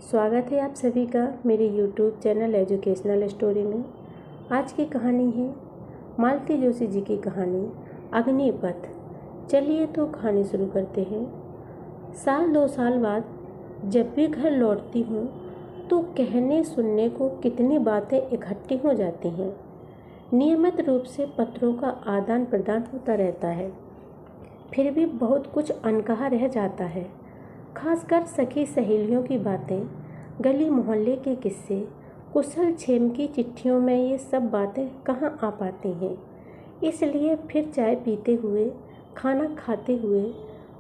स्वागत है आप सभी का मेरे YouTube चैनल एजुकेशनल स्टोरी में। आज की कहानी है मालती जोशी जी की कहानी अग्निपथ। चलिए तो कहानी शुरू करते हैं। साल 2 साल बाद जब भी घर लौटती हूँ तो कहने सुनने को कितनी बातें इकट्ठी हो जाती हैं। नियमित रूप से पत्रों का आदान प्रदान होता रहता है, फिर भी बहुत कुछ अनकहा रह जाता है। खासकर सखी सहेलियों की बातें, गली मोहल्ले के किस्से, कुशल क्षेम की चिट्ठियों में ये सब बातें कहाँ आ पाती हैं। इसलिए फिर चाय पीते हुए, खाना खाते हुए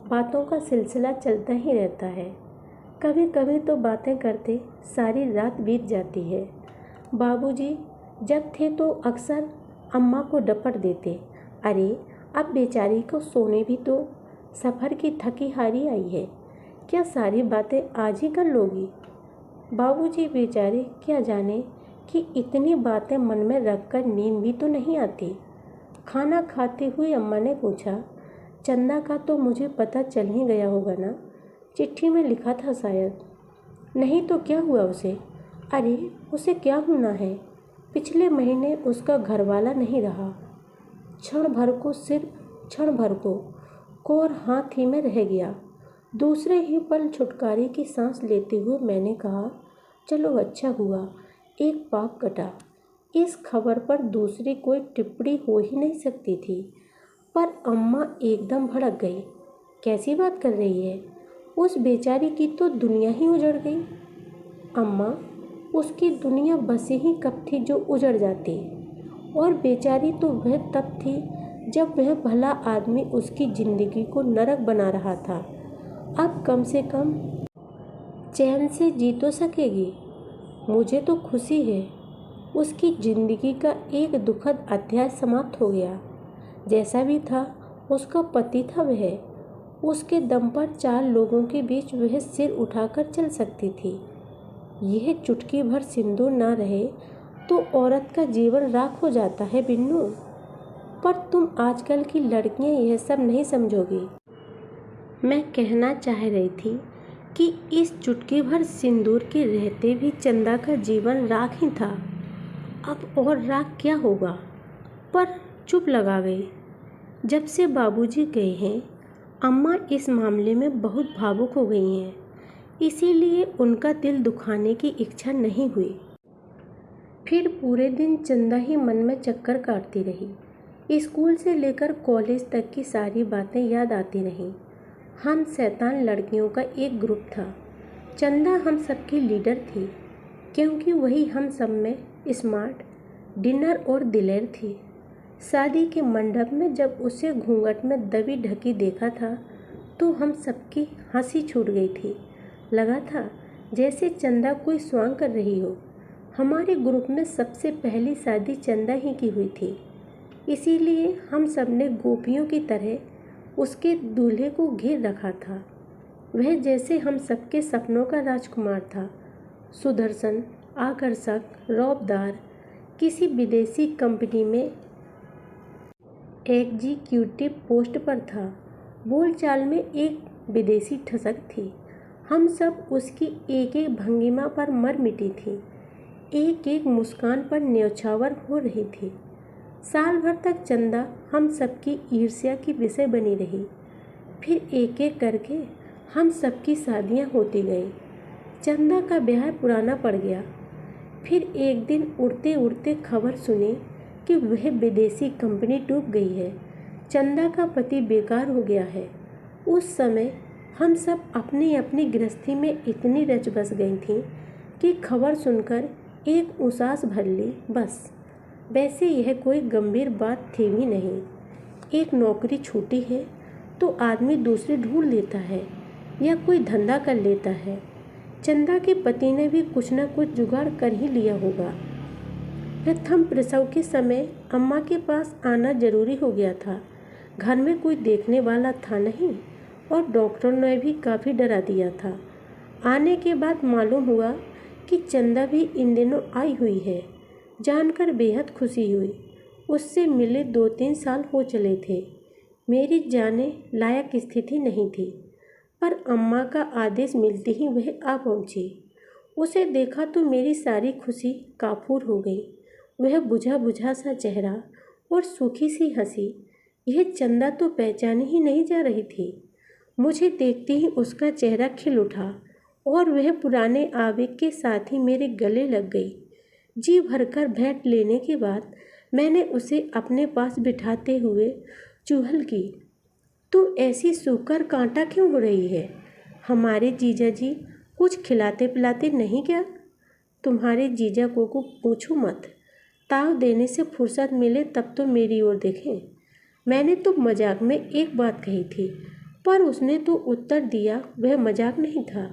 बातों का सिलसिला चलता ही रहता है। कभी कभी तो बातें करते सारी रात बीत जाती है। बाबूजी जब थे तो अक्सर अम्मा को डपट देते, अरे अब बेचारी को सोने भी तो, सफ़र की थकी हारी आई है, क्या सारी बातें आज ही कर लोगी। बाबूजी बेचारे क्या जाने कि इतनी बातें मन में रखकर नींद भी तो नहीं आती। खाना खाते हुए अम्मा ने पूछा, चंदा का तो मुझे पता चल ही गया होगा ना, चिट्ठी में लिखा था शायद। नहीं तो क्या हुआ उसे। अरे उसे क्या होना है, पिछले महीने उसका घरवाला नहीं रहा। क्षण भर को, सिर्फ क्षण भर को कोर हाथ ही में रह गया। दूसरे ही पल छुटकारे की सांस लेते हुए मैंने कहा, चलो अच्छा हुआ, एक पाप कटा। इस खबर पर दूसरी कोई टिप्पणी हो ही नहीं सकती थी, पर अम्मा एकदम भड़क गई। कैसी बात कर रही है, उस बेचारी की तो दुनिया ही उजड़ गई। अम्मा, उसकी दुनिया बसे ही कब थी जो उजड़ जाती, और बेचारी तो वह तब थी जब वह भला आदमी उसकी ज़िंदगी को नरक बना रहा था। अब कम से कम चैन से जी तो सकेगी। मुझे तो खुशी है, उसकी ज़िंदगी का एक दुखद अध्याय समाप्त हो गया। जैसा भी था उसका पति था वह, उसके दम पर 4 लोगों के बीच वह सिर उठाकर चल सकती थी। यह चुटकी भर सिंदूर ना रहे तो औरत का जीवन राख हो जाता है बिन्नू। पर तुम आजकल की लड़कियां यह सब नहीं समझोगी। मैं कहना चाह रही थी कि इस चुटकी भर सिंदूर के रहते भी चंदा का जीवन राख ही था। अब और राख क्या होगा। पर चुप लगा गई। जब से बाबूजी गए हैं अम्मा इस मामले में बहुत भावुक हो गई हैं, इसीलिए उनका दिल दुखाने की इच्छा नहीं हुई। फिर पूरे दिन चंदा ही मन में चक्कर काटती रही। स्कूल से लेकर कॉलेज तक की सारी बातें याद आती रहीं। हम शैतान लड़कियों का एक ग्रुप था। चंदा हम सबकी लीडर थी, क्योंकि वही हम सब में स्मार्ट, डिनर और दिलेर थी। शादी के मंडप में जब उसे घूंघट में दबी ढकी देखा था तो हम सबकी हंसी छूट गई थी। लगा था जैसे चंदा कोई स्वांग कर रही हो। हमारे ग्रुप में सबसे पहली शादी चंदा ही की हुई थी, इसीलिए हम सब ने गोपियों की तरह उसके दूल्हे को घेर रखा था। वह जैसे हम सबके सपनों का राजकुमार था। सुदर्शन, आकर्षक, रौबदार, किसी विदेशी कंपनी में एग्जीक्यूटिव पोस्ट पर था। बोलचाल में एक विदेशी ठसक थी। हम सब उसकी एक एक भंगिमा पर मर मिटी थी, एक एक मुस्कान पर न्यौछावर हो रही थी। साल भर तक चंदा हम सबकी ईर्ष्या की विषय बनी रही। फिर एक एक करके हम सबकी शादियां होती गईं। चंदा का ब्याह पुराना पड़ गया। फिर एक दिन उड़ते उड़ते खबर सुनी कि वह विदेशी कंपनी डूब गई है, चंदा का पति बेकार हो गया है। उस समय हम सब अपनी अपनी गृहस्थी में इतनी रच बस गई थीं कि खबर सुनकर एक उसास भर ली, बस। वैसे यह कोई गंभीर बात थी भी नहीं। एक नौकरी छूटी है तो आदमी दूसरी ढूंढ लेता है या कोई धंधा कर लेता है। चंदा के पति ने भी कुछ न कुछ जुगाड़ कर ही लिया होगा। प्रथम प्रसव के समय अम्मा के पास आना जरूरी हो गया था। घर में कोई देखने वाला था नहीं और डॉक्टर ने भी काफ़ी डरा दिया था। आने के बाद मालूम हुआ कि चंदा भी इन दिनों आई हुई है। जानकर बेहद खुशी हुई। उससे मिले 2-3 साल हो चले थे। मेरी जाने लायक स्थिति नहीं थी, पर अम्मा का आदेश मिलते ही वह आ पहुंची। उसे देखा तो मेरी सारी खुशी काफूर हो गई। वह बुझा बुझा सा चेहरा और सूखी सी हंसी, यह चंदा तो पहचानी ही नहीं जा रही थी। मुझे देखते ही उसका चेहरा खिल उठा और वह पुराने आवेग के साथ ही मेरे गले लग गई। जी भरकर भेंट लेने के बाद मैंने उसे अपने पास बिठाते हुए चुहल की, तू ऐसी सूखकर कांटा क्यों हो रही है? हमारे जीजा जी कुछ खिलाते पिलाते नहीं क्या? तुम्हारे जीजा को पूछो मत, ताव देने से फुर्सत मिले तब तो मेरी ओर देखें। मैंने तो मजाक में एक बात कही थी, पर उसने तो उत्तर दिया वह मजाक नहीं था,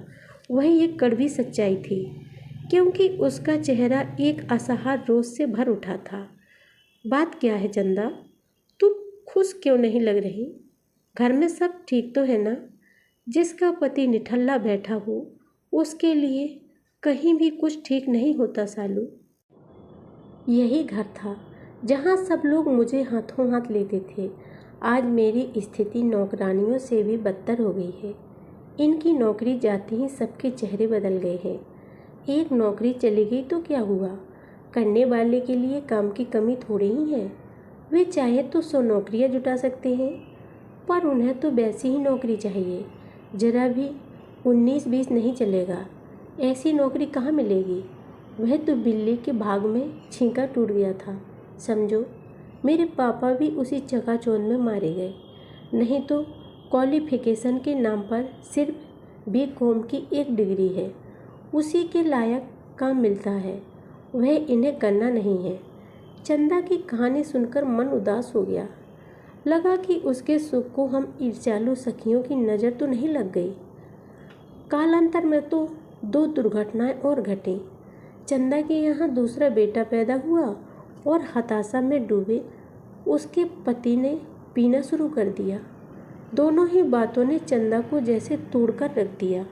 वही एक कड़वी सच्चाई थी, क्योंकि उसका चेहरा एक असहाय रोष से भर उठा था। बात क्या है चंदा, तुम खुश क्यों नहीं लग रही? घर में सब ठीक तो है ना? जिसका पति निठल्ला बैठा हो उसके लिए कहीं भी कुछ ठीक नहीं होता सालू। यही घर था जहाँ सब लोग मुझे हाथों हाथ लेते थे। आज मेरी स्थिति नौकरानियों से भी बदतर हो गई है। इनकी नौकरी जाते ही सबके चेहरे बदल गए हैं। एक नौकरी चली गई तो क्या हुआ, करने वाले के लिए काम की कमी थोड़ी ही है। वे चाहे तो 100 नौकरियां जुटा सकते हैं, पर उन्हें तो वैसी ही नौकरी चाहिए। जरा भी 19-20 नहीं चलेगा। ऐसी नौकरी कहाँ मिलेगी? वह तो बिल्ली के भाग में छींका टूट गया था। समझो मेरे पापा भी उसी चकाचौंध में मारे गए। नहीं तो क्वालिफिकेशन के नाम पर सिर्फ बीकॉम की एक डिग्री है, उसी के लायक काम मिलता है, वह इन्हें करना नहीं है। चंदा की कहानी सुनकर मन उदास हो गया। लगा कि उसके सुख को हम ईर्ष्यालु सखियों की नज़र तो नहीं लग गई। कालांतर में तो 2 दुर्घटनाएं और घटी। चंदा के यहाँ दूसरा बेटा पैदा हुआ और हताशा में डूबे उसके पति ने पीना शुरू कर दिया। दोनों ही बातों ने चंदा को जैसे तोड़कर रख दिया।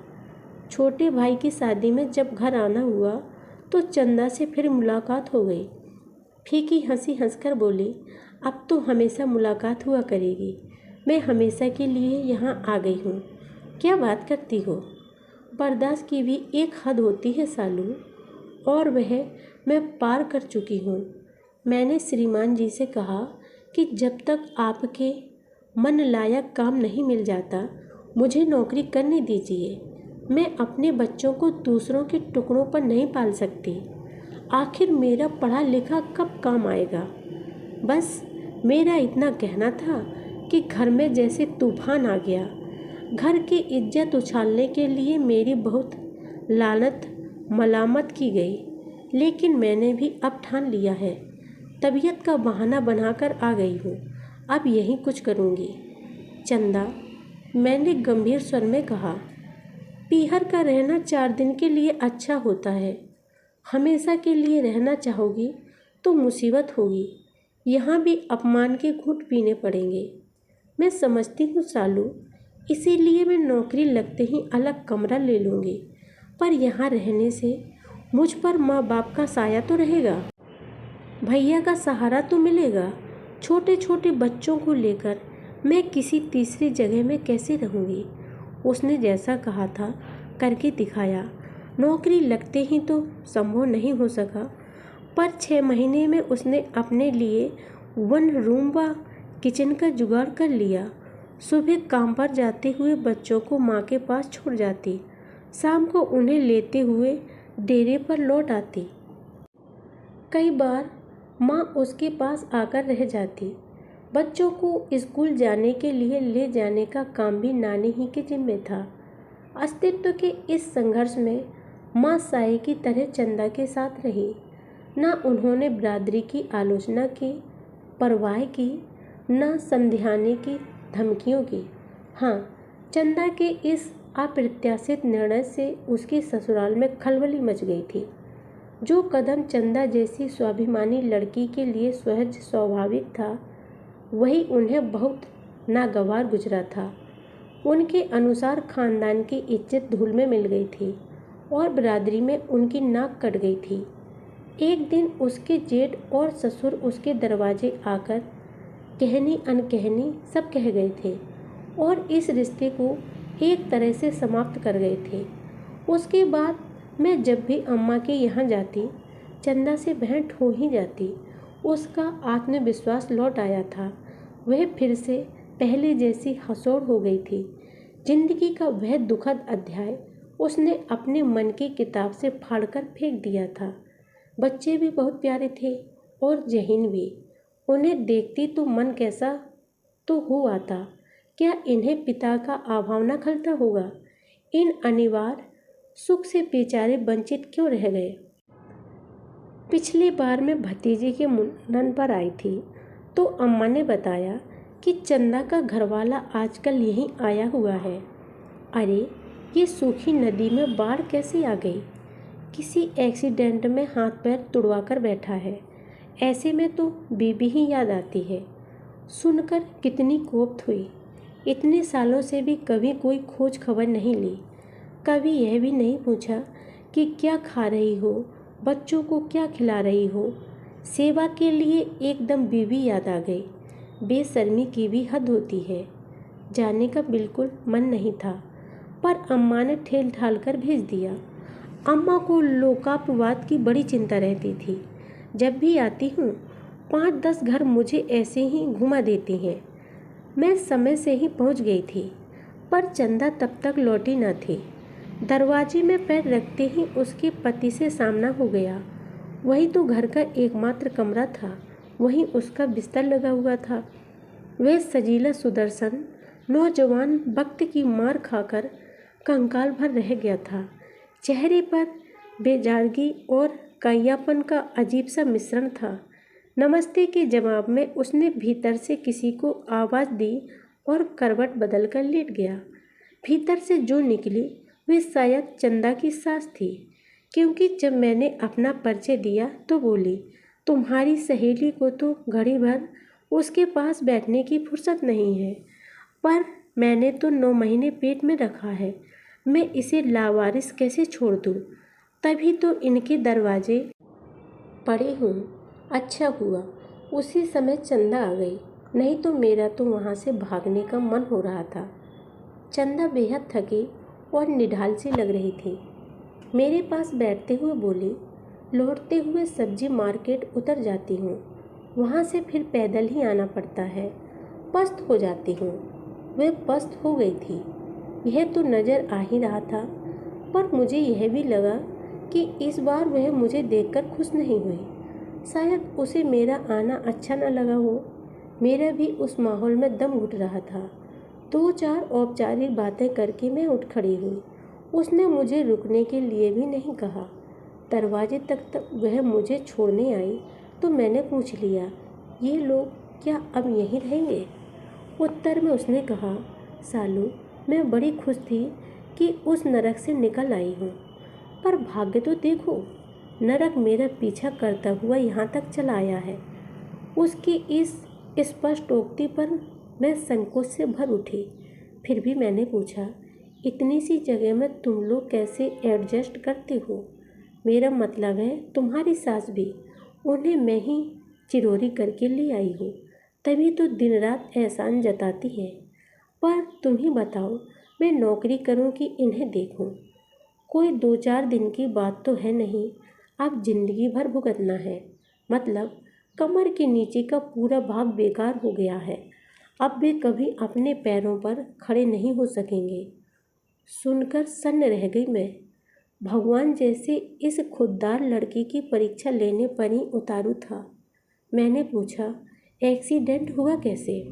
छोटे भाई की शादी में जब घर आना हुआ तो चंदा से फिर मुलाकात हो गई। फीकी हंसी हंसकर बोली, अब तो हमेशा मुलाकात हुआ करेगी। मैं हमेशा के लिए यहाँ आ गई हूँ। क्या बात करती हो? बर्दाश्त की भी एक हद होती है सालू, और वह मैं पार कर चुकी हूँ। मैंने श्रीमान जी से कहा कि जब तक आपके मन लायक काम नहीं मिल जाता मुझे नौकरी करने दीजिए। मैं अपने बच्चों को दूसरों के टुकड़ों पर नहीं पाल सकती। आखिर मेरा पढ़ा लिखा कब काम आएगा? बस मेरा इतना कहना था कि घर में जैसे तूफान आ गया। घर की इज्जत उछालने के लिए मेरी बहुत लानत मलामत की गई, लेकिन मैंने भी अब ठान लिया है। तबीयत का बहाना बनाकर आ गई हूँ। अब यही कुछ करूँगी। चंदा, मैंने गंभीर स्वर में कहा, पीहर का रहना 4 दिन के लिए अच्छा होता है। हमेशा के लिए रहना चाहोगी तो मुसीबत होगी। यहाँ भी अपमान के घूंट पीने पड़ेंगे। मैं समझती हूँ सालू, इसीलिए मैं नौकरी लगते ही अलग कमरा ले लूँगी, पर यहाँ रहने से मुझ पर माँ बाप का साया तो रहेगा, भैया का सहारा तो मिलेगा। छोटे छोटे बच्चों को लेकर मैं किसी तीसरी जगह में कैसे रहूँगी? उसने जैसा कहा था करके दिखाया। नौकरी लगते ही तो संभव नहीं हो सका, पर 6 महीने में उसने अपने लिए 1 रूम व किचन का जुगाड़ कर लिया। सुबह काम पर जाते हुए बच्चों को माँ के पास छोड़ जाती, शाम को उन्हें लेते हुए डेरे पर लौट आती। कई बार माँ उसके पास आकर रह जाती। बच्चों को स्कूल जाने के लिए ले जाने का काम भी नानी ही के जिम्मे था। अस्तित्व के इस संघर्ष में माँ साये की तरह चंदा के साथ रही। ना उन्होंने बिरादरी की आलोचना की परवाह की, ना समझाने की धमकियों की। हाँ, चंदा के इस अप्रत्याशित निर्णय से उसके ससुराल में खलबली मच गई थी। जो कदम चंदा जैसी स्वाभिमानी लड़की के लिए सहज स्वाभाविक था, वही उन्हें बहुत नागवार गुजरा था। उनके अनुसार खानदान की इज्जत धूल में मिल गई थी और बिरादरी में उनकी नाक कट गई थी। एक दिन उसके जेठ और ससुर उसके दरवाजे आकर कहनी अनकहनी सब कह गए थे और इस रिश्ते को एक तरह से समाप्त कर गए थे। उसके बाद मैं जब भी अम्मा के यहाँ जाती, चंदा से भेंट हो ही जाती। उसका आत्मविश्वास लौट आया था। वह फिर से पहले जैसी हंसौड़ हो गई थी। जिंदगी का वह दुखद अध्याय उसने अपने मन की किताब से फाड़कर फेंक दिया था। बच्चे भी बहुत प्यारे थे और ज़हीन भी। उन्हें देखती तो मन कैसा तो हो आता। क्या इन्हें पिता का अभाव न खलता होगा? इन अनिवार्य सुख से बेचारे वंचित क्यों रह गए? पिछली बार मैं भतीजे के मुंडन पर आई थी तो अम्मा ने बताया कि चंदा का घरवाला आजकल यहीं आया हुआ है। अरे, ये सूखी नदी में बाढ़ कैसे आ गई? किसी एक्सीडेंट में हाथ पैर तुड़वा कर बैठा है। ऐसे में तो बीबी ही याद आती है। सुनकर कितनी कोफ्त हुई। इतने सालों से भी कभी कोई खोज खबर नहीं ली। कभी यह भी नहीं पूछा कि क्या खा रही हो, बच्चों को क्या खिला रही हो। सेवा के लिए एकदम बीबी याद आ गई। बेशर्मी की भी हद होती है। जाने का बिल्कुल मन नहीं था, पर अम्मा ने ठेल ठाल कर भेज दिया। अम्मा को लोकापवाद की बड़ी चिंता रहती थी। जब भी आती हूँ 5-10 घर मुझे ऐसे ही घुमा देती हैं। मैं समय से ही पहुँच गई थी, पर चंदा तब तक लौटी न थी। दरवाजे में पैर रखते ही उसके पति से सामना हो गया। वही तो घर का एकमात्र कमरा था, वहीं उसका बिस्तर लगा हुआ था। वह सजीला सुदर्शन नौजवान वक्त की मार खाकर कंकाल भर रह गया था। चेहरे पर बेजारगी और कायापन का अजीब सा मिश्रण था। नमस्ते के जवाब में उसने भीतर से किसी को आवाज़ दी और करवट बदल कर लेट गया। भीतर से जो निकली वे शायद चंदा की सास थी, क्योंकि जब मैंने अपना परिचय दिया तो बोली, तुम्हारी सहेली को तो घड़ी भर उसके पास बैठने की फुर्सत नहीं है, पर मैंने तो 9 महीने पेट में रखा है। मैं इसे लावारिस कैसे छोड़ दूँ? तभी तो इनके दरवाजे पड़े हूँ। अच्छा हुआ उसी समय चंदा आ गई, नहीं तो मेरा तो वहाँ से भागने का मन हो रहा था। चंदा बेहद थकी और निढाल सी लग रही थी। मेरे पास बैठते हुए बोली, लौटते हुए सब्जी मार्केट उतर जाती हूँ, वहाँ से फिर पैदल ही आना पड़ता है। पस्त हो जाती हूँ। वह पस्त हो गई थी, यह तो नज़र आ ही रहा था, पर मुझे यह भी लगा कि इस बार वह मुझे देखकर खुश नहीं हुई। शायद उसे मेरा आना अच्छा न लगा हो। मेरा भी उस माहौल में दम घुट रहा था। 2-4 औपचारिक बातें करके मैं उठ खड़ी हुई। उसने मुझे रुकने के लिए भी नहीं कहा। दरवाजे तक वह मुझे छोड़ने आई तो मैंने पूछ लिया, ये लोग क्या अब यहीं रहेंगे? उत्तर में उसने कहा, सालू, मैं बड़ी खुश थी कि उस नरक से निकल आई हूँ, पर भाग्य तो देखो, नरक मेरा पीछा करता हुआ यहाँ तक चला आया है। उसकी इस स्पष्टोक्ति पर मैं संकोच से भर उठी। फिर भी मैंने पूछा, इतनी सी जगह में तुम लोग कैसे एडजस्ट करते हो? मेरा मतलब है तुम्हारी सास भी, उन्हें मैं ही चिरोरी करके ले आई हूँ, तभी तो दिन रात एहसान जताती है। पर तुम ही बताओ, मैं नौकरी करूँ कि इन्हें देखूँ? कोई 2-4 दिन की बात तो है नहीं, अब जिंदगी भर भुगतना है। मतलब कमर के नीचे का पूरा भाग बेकार हो गया है। अब वे कभी अपने पैरों पर खड़े नहीं हो सकेंगे। सुनकर सन्न रह गई मैं। भगवान जैसे इस खुददार लड़की की परीक्षा लेने पर ही उतारू था। मैंने पूछा, एक्सीडेंट हुआ कैसे?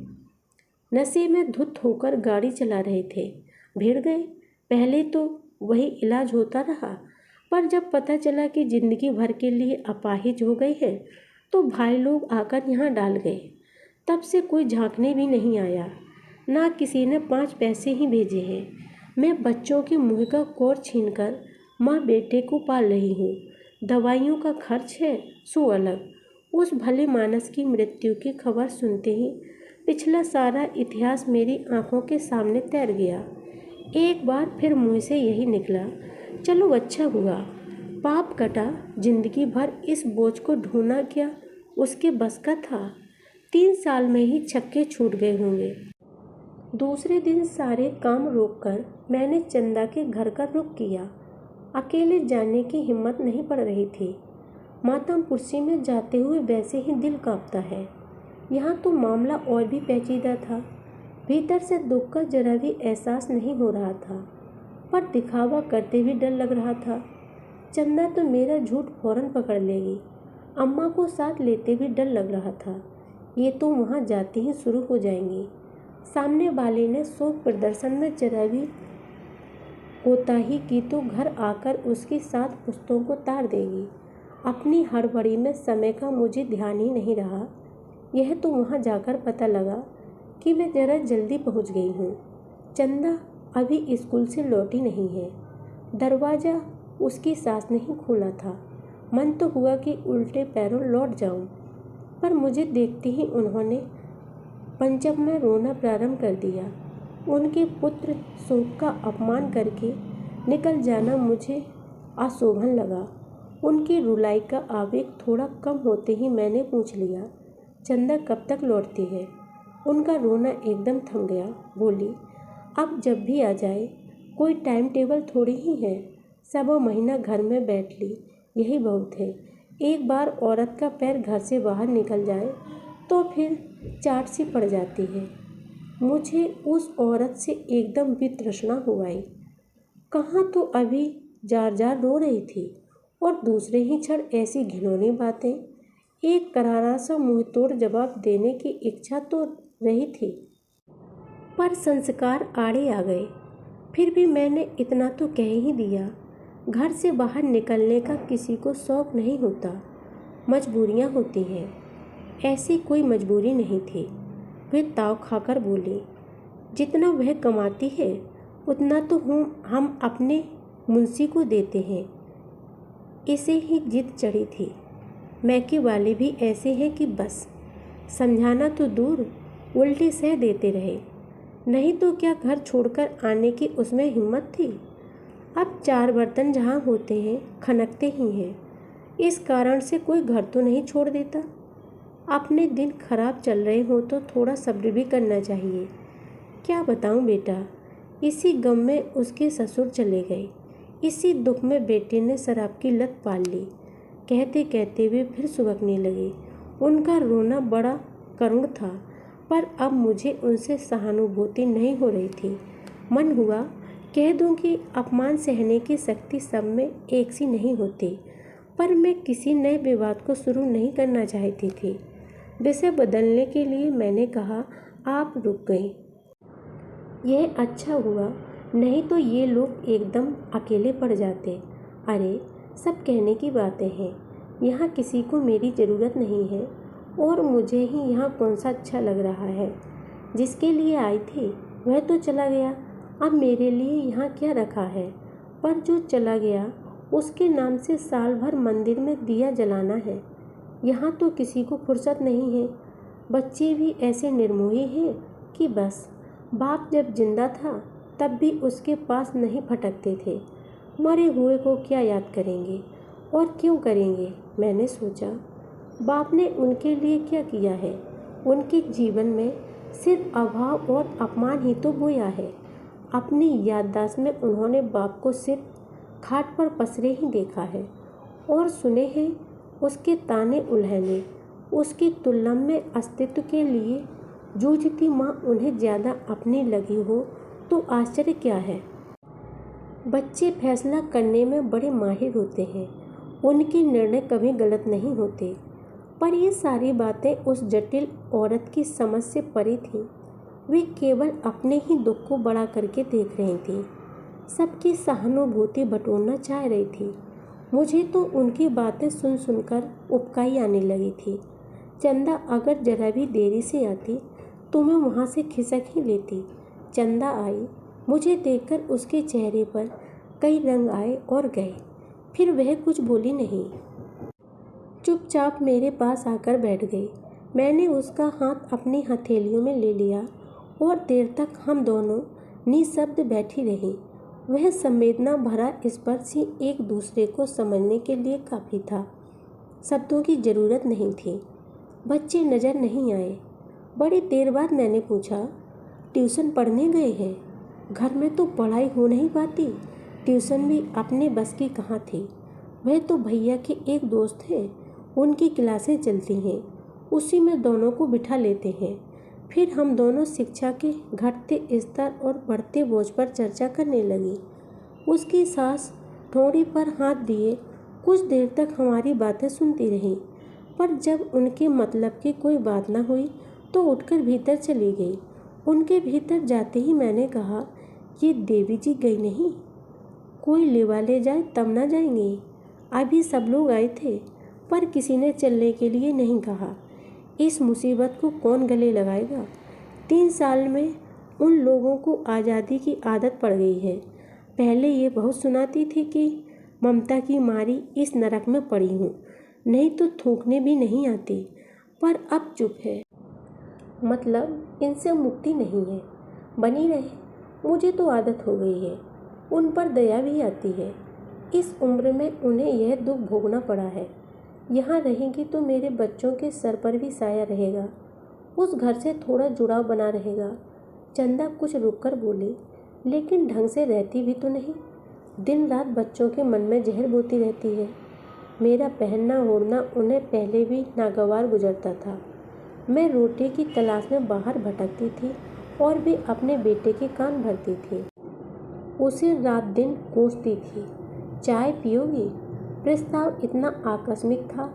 नशे में धुत होकर गाड़ी चला रहे थे, भिड़ गए। पहले तो वही इलाज होता रहा, पर जब पता चला कि ज़िंदगी भर के लिए अपाहिज हो गए हैं तो भाई लोग आकर यहाँ डाल गए। तब से कोई झांकने भी नहीं आया, ना किसी ने 5 पैसे ही भेजे हैं। मैं बच्चों के मुँह का कौर छीनकर माँ बेटे को पाल रही हूँ। दवाइयों का खर्च है सो अलग। उस भले मानस की मृत्यु की खबर सुनते ही पिछला सारा इतिहास मेरी आंखों के सामने तैर गया। एक बार फिर मुँह से यही निकला, चलो अच्छा हुआ, पाप कटा। जिंदगी भर इस बोझ को ढोना क्या उसके बस का था? 3 साल में ही छक्के छूट गए होंगे। दूसरे दिन सारे काम रोककर मैंने चंदा के घर का रुख किया। अकेले जाने की हिम्मत नहीं पड़ रही थी। मातमपुर्सी में जाते हुए वैसे ही दिल कांपता है। यहाँ तो मामला और भी पेचीदा था। भीतर से दुख का जरा भी एहसास नहीं हो रहा था, पर दिखावा करते भी डर लग रहा था। चंदा तो मेरा झूठ फौरन पकड़ लेगी। अम्मा को साथ लेते भी डर लग रहा था। ये तो वहाँ जाते ही शुरू हो जाएंगी। सामने वाले ने शोक प्रदर्शन में जरा भी कोताही की तो घर आकर उसकी 7 पुश्तों को तार देगी। अपनी हड़बड़ी में समय का मुझे ध्यान ही नहीं रहा। यह तो वहाँ जाकर पता लगा कि मैं जरा जल्दी पहुँच गई हूँ। चंदा अभी स्कूल से लौटी नहीं है। दरवाज़ा उसकी सास ने ही खोला था। मन तो हुआ कि उल्टे पैरों लौट जाऊं, पर मुझे देखते ही उन्होंने पंचम में रोना प्रारंभ कर दिया। उनके पुत्र शोक का अपमान करके निकल जाना मुझे अशोभन लगा। उनकी रुलाई का आवेग थोड़ा कम होते ही मैंने पूछ लिया, चंदा कब तक लौटती है? उनका रोना एकदम थम गया। बोली, अब जब भी आ जाए, कोई टाइम टेबल थोड़ी ही है। 1.25 महीना घर में बैठ ली, यही बहुत है। एक बार औरत का पैर घर से बाहर निकल जाए तो फिर चाट सी पड़ जाती है। मुझे उस औरत से एकदम वितृष्णा हो आई। कहाँ तो अभी जार जार रो रही थी और दूसरे ही क्षण ऐसी घिनौनी बातें। एक करारा सा मुंहतोड़ जवाब देने की इच्छा तो रही थी, पर संस्कार आड़े आ गए। फिर भी मैंने इतना तो कह ही दिया, घर से बाहर निकलने का किसी को शौक नहीं होता, मजबूरियां होती हैं। ऐसी कोई मजबूरी नहीं थी। वे ताव खाकर बोली, जितना वह कमाती है उतना तो हम अपने मुंशी को देते हैं। इसे ही जिद चढ़ी थी। मैके वाले भी ऐसे हैं कि बस समझाना तो दूर, उल्टे सह देते रहे। नहीं तो क्या घर छोड़कर आने की उसमें हिम्मत थी? अब 4 बर्तन जहाँ होते हैं खनकते ही हैं। इस कारण से कोई घर तो नहीं छोड़ देता। अपने दिन खराब चल रहे हो तो थोड़ा सब्र भी करना चाहिए। क्या बताऊं बेटा, इसी गम में उसके ससुर चले गए। इसी दुख में बेटे ने शराब की लत पाल ली। कहते कहते वे फिर सुबकने लगे। उनका रोना बड़ा करुण था, पर अब मुझे उनसे सहानुभूति नहीं हो रही थी। मन हुआ कह दूं कि अपमान सहने की शक्ति सब में एक सी नहीं होती, पर मैं किसी नए विवाद को शुरू नहीं करना चाहती थी। विषय बदलने के लिए मैंने कहा, आप रुक गई। यह अच्छा हुआ, नहीं तो ये लोग एकदम अकेले पड़ जाते। अरे सब कहने की बातें हैं। यहाँ किसी को मेरी ज़रूरत नहीं है और मुझे ही यहाँ कौन सा अच्छा लग रहा है। जिसके लिए आई थी वह तो चला गया, अब मेरे लिए यहाँ क्या रखा है? पर जो चला गया उसके नाम से साल भर मंदिर में दिया जलाना है। यहाँ तो किसी को फुर्सत नहीं है। बच्चे भी ऐसे निर्मोही हैं कि बस बाप जब जिंदा था तब भी उसके पास नहीं फटकते थे। मरे हुए को क्या याद करेंगे और क्यों करेंगे? मैंने सोचा, बाप ने उनके लिए क्या किया है? उनके जीवन में सिर्फ अभाव और अपमान ही तो बोया है। अपनी याददाश्त में उन्होंने बाप को सिर्फ खाट पर पसरे ही देखा है और सुने हैं उसके ताने उल्हने। उसकी तुलना में अस्तित्व के लिए जूझती माँ उन्हें ज़्यादा अपनी लगी हो तो आश्चर्य क्या है। बच्चे फैसला करने में बड़े माहिर होते हैं, उनके निर्णय कभी गलत नहीं होते। पर ये सारी बातें उस जटिल औरत की समझ से परे थीं। वे केवल अपने ही दुख को बड़ा करके देख रही थी, सबकी सहानुभूति बटोरना चाह रही थी। मुझे तो उनकी बातें सुन सुनकर उबकाई आने लगी थी। चंदा अगर जरा भी देरी से आती तो मैं वहाँ से खिसक ही लेती। चंदा आई, मुझे देखकर उसके चेहरे पर कई रंग आए और गए। फिर वह कुछ बोली नहीं, चुपचाप मेरे पास आकर बैठ गई। मैंने उसका हाथ अपनी हथेलियों में ले लिया और देर तक हम दोनों निशब्द बैठी रही। वह संवेदना भरा स्पर्श ही एक दूसरे को समझने के लिए काफ़ी था। शब्दों की ज़रूरत नहीं थी। बच्चे नज़र नहीं आए। बड़ी देर बाद मैंने पूछा, ट्यूशन पढ़ने गए हैं? घर में तो पढ़ाई हो नहीं पाती। ट्यूशन भी अपने बस की कहाँ थी। वह तो भैया के एक दोस्त हैं, उनकी क्लासें चलती हैं, उसी में दोनों को बिठा लेते हैं। फिर हम दोनों शिक्षा के घटते स्तर और बढ़ते बोझ पर चर्चा करने लगे। उसकी सास ठोड़ी पर हाथ दिए कुछ देर तक हमारी बातें सुनती रही, पर जब उनके मतलब की कोई बात न हुई तो उठकर भीतर चली गई। उनके भीतर जाते ही मैंने कहा, ये देवी जी गई नहीं? कोई लेवा ले जाए तब ना जाएंगे। अभी सब लोग आए थे, पर किसी ने चलने के लिए नहीं कहा। इस मुसीबत को कौन गले लगाएगा? 3 साल में उन लोगों को आज़ादी की आदत पड़ गई है। पहले ये बहुत सुनाती थी कि ममता की मारी इस नरक में पड़ी हूँ, नहीं तो थूकने भी नहीं आती, पर अब चुप है। मतलब इनसे मुक्ति नहीं है। बनी रहे, मुझे तो आदत हो गई है। उन पर दया भी आती है। इस उम्र में उन्हें यह दुख भोगना पड़ा है। यहाँ रहेंगी तो मेरे बच्चों के सर पर भी साया रहेगा, उस घर से थोड़ा जुड़ाव बना रहेगा। चंदा कुछ रुककर बोली, लेकिन ढंग से रहती भी तो नहीं। दिन रात बच्चों के मन में जहर बोती रहती है। मेरा पहनना ओढ़ना उन्हें पहले भी नागवार गुजरता था। मैं रोटी की तलाश में बाहर भटकती थी और भी अपने बेटे के कान भरती थी। उसे रात दिन कोसती थी। चाय पियोगी? प्रस्ताव इतना आकस्मिक था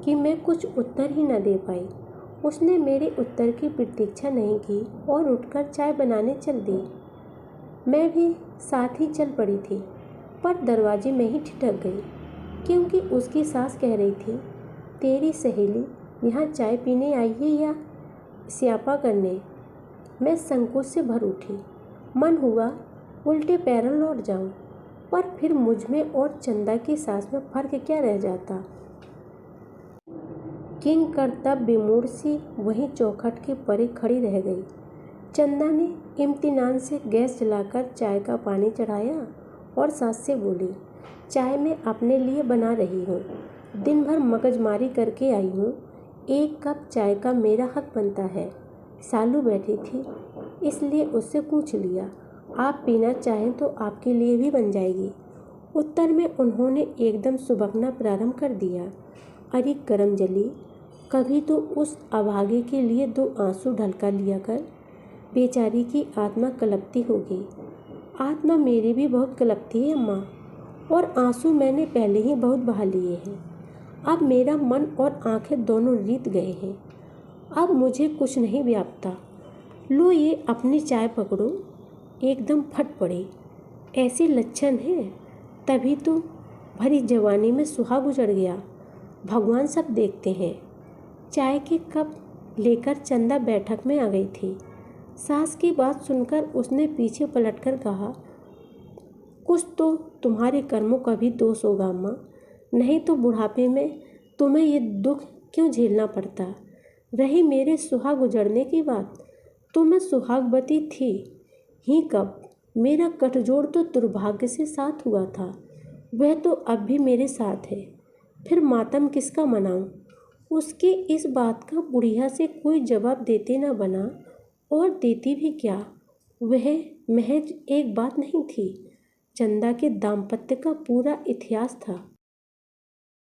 कि मैं कुछ उत्तर ही न दे पाई। उसने मेरे उत्तर की प्रतीक्षा नहीं की और उठकर चाय बनाने चल दी। मैं भी साथ ही चल पड़ी थी, पर दरवाजे में ही ठिठक गई, क्योंकि उसकी सास कह रही थी, तेरी सहेली यहाँ चाय पीने आई है या स्यापा करने? मैं संकोच से भर उठी। मन हुआ उल्टे पैरों लौट जाऊं, पर फिर मुझ में और चंदा की सास में फर्क क्या रह जाता। किंग कर्तव्य विमूढ़ सी वहीं चौखट के परे खड़ी रह गई। चंदा ने इम्तिनान से गैस जलाकर चाय का पानी चढ़ाया और सास से बोली, चाय मैं अपने लिए बना रही हूँ, दिन भर मगजमारी करके आई हूँ, 1 कप चाय का मेरा हक बनता है। सालू बैठी थी, इसलिए उससे पूछ लिया, आप पीना चाहें तो आपके लिए भी बन जाएगी। उत्तर में उन्होंने एकदम सुबकना प्रारंभ कर दिया, अरे करम जली, कभी तो उस अभागे के लिए 2 आंसू ढलका लिया कर, बेचारी की आत्मा कलपती होगी। आत्मा मेरी भी बहुत कलपती है अम्मा, और आंसू मैंने पहले ही बहुत बहा लिए हैं। अब मेरा मन और आंखें दोनों रीत गए हैं। अब मुझे कुछ नहीं व्यापता। लो ये अपनी चाय पकड़ो। एकदम फट पड़ी। ऐसे लक्षण हैं, तभी तो भरी जवानी में सुहाग उजड़ गया। भगवान सब देखते हैं। चाय के कप लेकर चंदा बैठक में आ गई थी। सास की बात सुनकर उसने पीछे पलटकर कहा, कुछ तो तुम्हारे कर्मों का भी दोष होगा अम्मा, नहीं तो बुढ़ापे में तुम्हें ये दुख क्यों झेलना पड़ता। रही मेरे सुहाग उजड़ने की बात, तो मैं सुहागवती थी ही कब। मेरा गठजोड़ तो दुर्भाग्य से साथ हुआ था, वह तो अब भी मेरे साथ है। फिर मातम किसका मनाऊं? उसकी इस बात का बुढ़िया से कोई जवाब देते न बना, और देती भी क्या। वह महज एक बात नहीं थी, चंदा के दाम्पत्य का पूरा इतिहास था।